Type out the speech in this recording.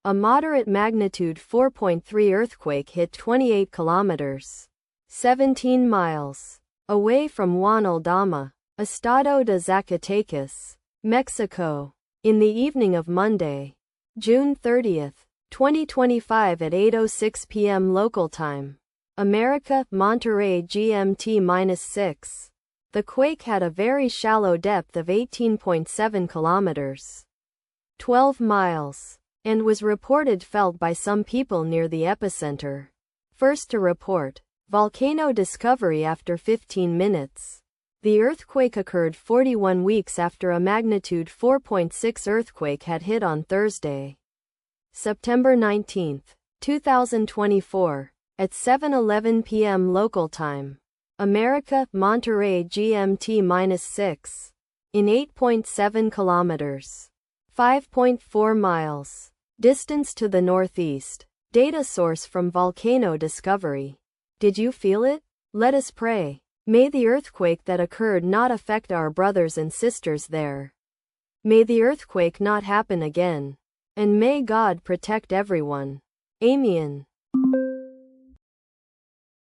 A moderate magnitude 4.3 earthquake hit 28 kilometers, 17 miles, away from Juan, Aldama, Estado de Zacatecas, Mexico, in the evening of Monday, June 30, 2025 at 8:06 p.m. local time. America, Monterrey GMT-6. The quake had a very shallow depth of 18.7 kilometers, 12 miles, and was reported felt by some people near the epicenter. First to report, volcano discovery after 15 minutes. The earthquake occurred 41 weeks after a magnitude 4.6 earthquake had hit on Thursday, September 19, 2024, at 7:11 p.m. local time. America, Monterrey GMT-6. In 8.7 kilometers, 5.4 miles, distance to the northeast. Data source from volcano discovery. Did you feel it? Let us pray. May the earthquake that occurred not affect our brothers and sisters there. May the earthquake not happen again. And may God protect everyone. Amen.